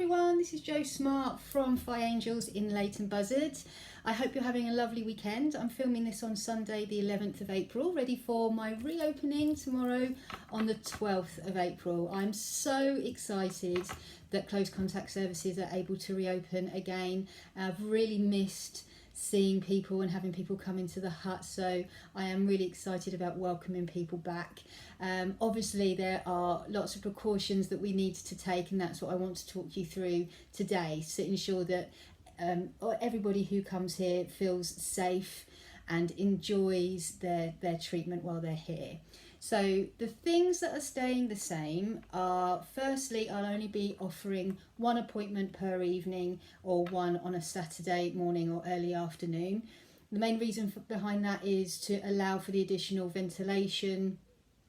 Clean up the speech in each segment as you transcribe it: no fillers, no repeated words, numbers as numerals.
everyone, this is Jo Smart from Phi Angels in Leighton Buzzard. I hope you're having a lovely weekend. I'm filming this on Sunday the 11th of April, ready for my reopening tomorrow on the 12th of April. I'm so excited that close contact services are able to reopen again. I've really missed seeing people and having people come into the hut, so I am really excited about welcoming people back. Obviously there are lots of precautions that we need to take, and that's what I want to talk you through today, to ensure that everybody who comes here feels safe and enjoys their treatment while they're here. So the things that are staying the same are, firstly, I'll only be offering one appointment per evening, or one on a Saturday morning or early afternoon. The main reason behind that is to allow for the additional ventilation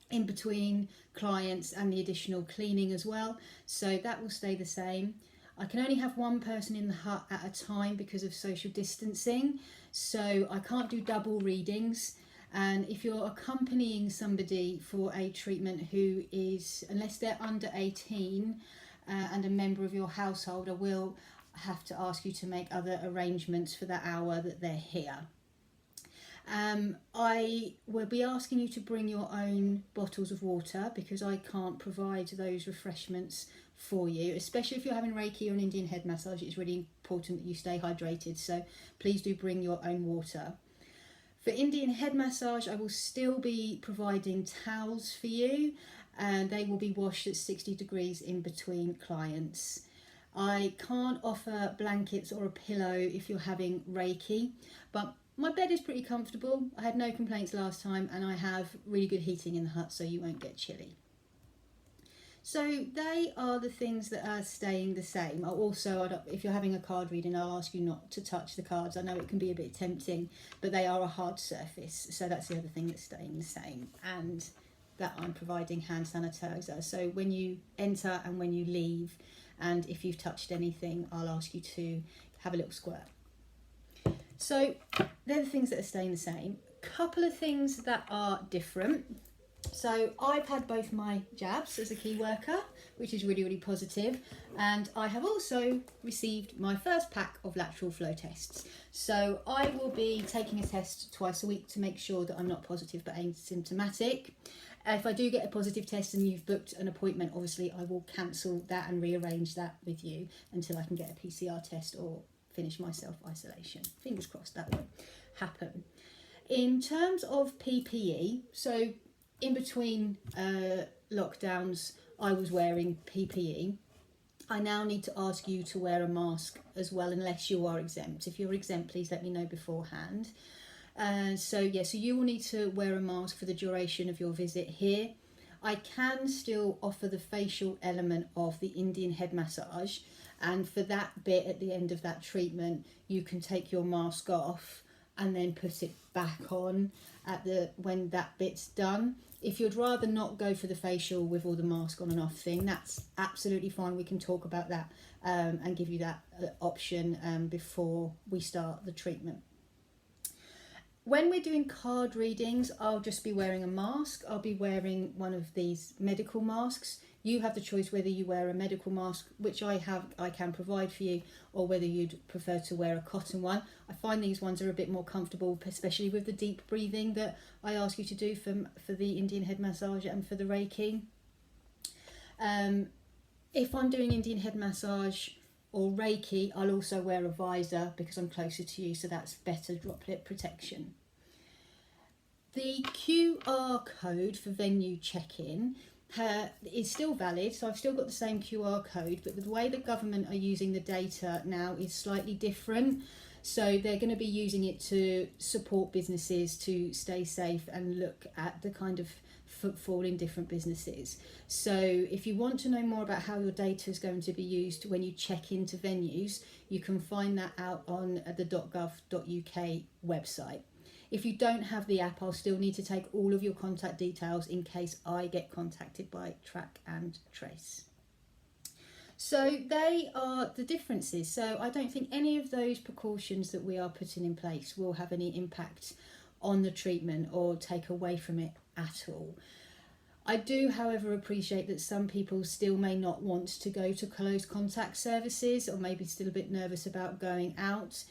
in between clients and the additional cleaning as well. So that will stay the same. I can only have one person in the hut at a time because of social distancing, so I can't do double readings. And if you're accompanying somebody for a treatment who is, unless they're under 18 and a member of your household, I will have to ask you to make other arrangements for that hour that they're here. I will be asking you to bring your own bottles of water because I can't provide those refreshments for you, especially if you're having Reiki or an Indian head massage. It's really important that you stay hydrated, so please do bring your own water. For Indian head massage, I will still be providing towels for you, and they will be washed at 60 degrees in between clients. I can't offer blankets or a pillow if you're having Reiki, but my bed is pretty comfortable. I had no complaints last time, and I have really good heating in the hut, so you won't get chilly. So they are the things that are staying the same. Also, if you're having a card reading, I'll ask you not to touch the cards. I know it can be a bit tempting, but they are a hard surface. So that's the other thing that's staying the same. And that I'm providing hand sanitizer. So when you enter and when you leave, and if you've touched anything, I'll ask you to have a little squirt. So they're the things that are staying the same. Couple of things that are different. So I've had both my jabs as a key worker, which is really, really positive, and I have also received my first pack of lateral flow tests. So I will be taking a test twice a week to make sure that I'm not positive but asymptomatic. If I do get a positive test and you've booked an appointment, obviously I will cancel that and rearrange that with you until I can get a PCR test or finish my self-isolation. Fingers crossed that will happen. In terms of PPE, so in between lockdowns, I was wearing PPE. I now need to ask you to wear a mask as well, unless you are exempt. If you're exempt, please let me know beforehand. So you will need to wear a mask for the duration of your visit here. I can still offer the facial element of the Indian head massage, and for that bit at the end of that treatment, you can take your mask off and then put it back on when that bit's done. If you'd rather not go for the facial with all the mask on and off thing, that's absolutely fine. We can talk about that and give you that option before we start the treatment. When we're doing card readings, I'll just be wearing a mask. I'll be wearing one of these medical masks. You have the choice whether you wear a medical mask, which I can provide for you, or whether you'd prefer to wear a cotton one. I find these ones are a bit more comfortable, especially with the deep breathing that I ask you to do for the Indian head massage and for the Reiki. If I'm doing Indian head massage or Reiki, I'll also wear a visor because I'm closer to you, so that's better droplet protection. The QR code for venue check-in is still valid, so I've still got the same QR code, but the way the government are using the data now is slightly different. So they're going to be using it to support businesses to stay safe and look at the kind of footfall in different businesses. So if you want to know more about how your data is going to be used when you check into venues, you can find that out on the .gov.uk website. If you don't have the app, I'll still need to take all of your contact details in case I get contacted by Track and Trace. So they are the differences. So I don't think any of those precautions that we are putting in place will have any impact on the treatment or take away from it at all. I do, however, appreciate that some people still may not want to go to close contact services, or maybe still a bit nervous about going out.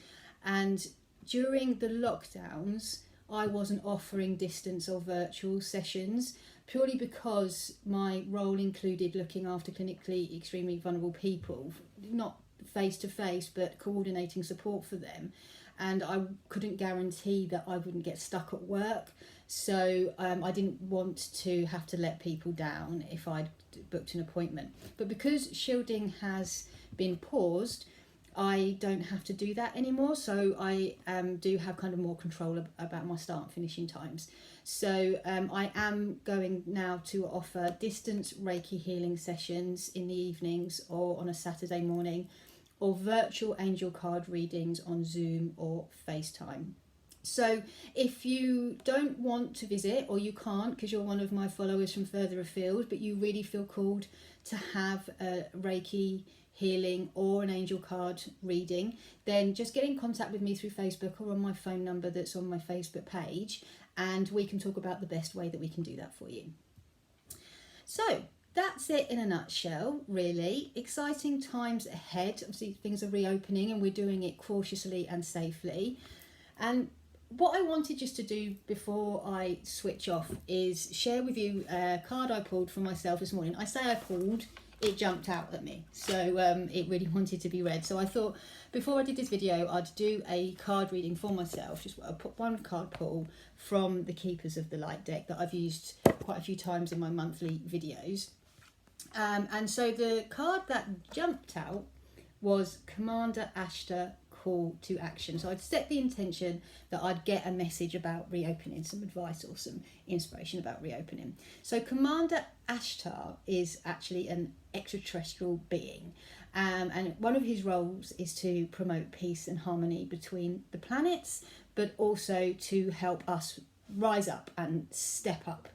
And during the lockdowns, I wasn't offering distance or virtual sessions, purely because my role included looking after clinically extremely vulnerable people, not face to face, but coordinating support for them. And I couldn't guarantee that I wouldn't get stuck at work. So I didn't want to have to let people down if I'd booked an appointment. But because shielding has been paused, I don't have to do that anymore. So I do have kind of more control about my start and finishing times. So I am going now to offer distance Reiki healing sessions in the evenings or on a Saturday morning, or virtual angel card readings on Zoom or FaceTime. So if you don't want to visit, or you can't because you're one of my followers from further afield, but you really feel called to have a Reiki healing or an angel card reading, then just get in contact with me through Facebook or on my phone number that's on my Facebook page, and we can talk about the best way that we can do that for you. So that's it in a nutshell, really. Exciting times ahead. Obviously, things are reopening and we're doing it cautiously and safely. And what I wanted just to do before I switch off is share with you a card I pulled for myself this morning. I say I pulled, it jumped out at me. So it really wanted to be read. So I thought before I did this video, I'd do a card reading for myself. Just I put one card pull from the Keepers of the Light deck that I've used quite a few times in my monthly videos. And so the card that jumped out was Commander Ashtar, Call to Action. So I'd set the intention that I'd get a message about reopening, some advice or some inspiration about reopening. So Commander Ashtar is actually an extraterrestrial being, and one of his roles is to promote peace and harmony between the planets, but also to help us rise up and step up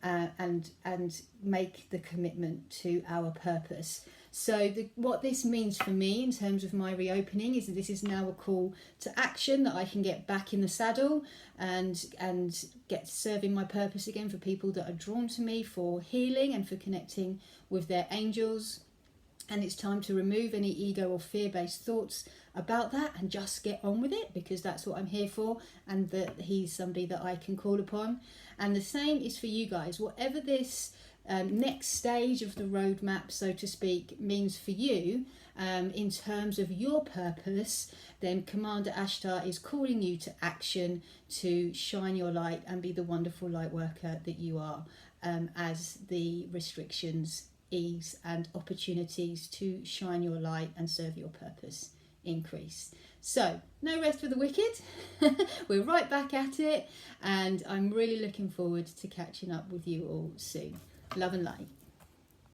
and make the commitment to our purpose. So what this means for me in terms of my reopening is that this is now a call to action, that I can get back in the saddle and get serving my purpose again for people that are drawn to me for healing and for connecting with their angels. And it's time to remove any ego or fear-based thoughts about that and just get on with it, because that's what I'm here for, and that he's somebody that I can call upon. And the same is for you guys. Whatever this next stage of the roadmap, so to speak, means for you in terms of your purpose, then Commander Ashtar is calling you to action, to shine your light and be the wonderful light worker that you are, as the restrictions ease and opportunities to shine your light and serve your purpose increase. So no rest for the wicked. We're right back at it, and I'm really looking forward to catching up with you all soon. Love and light.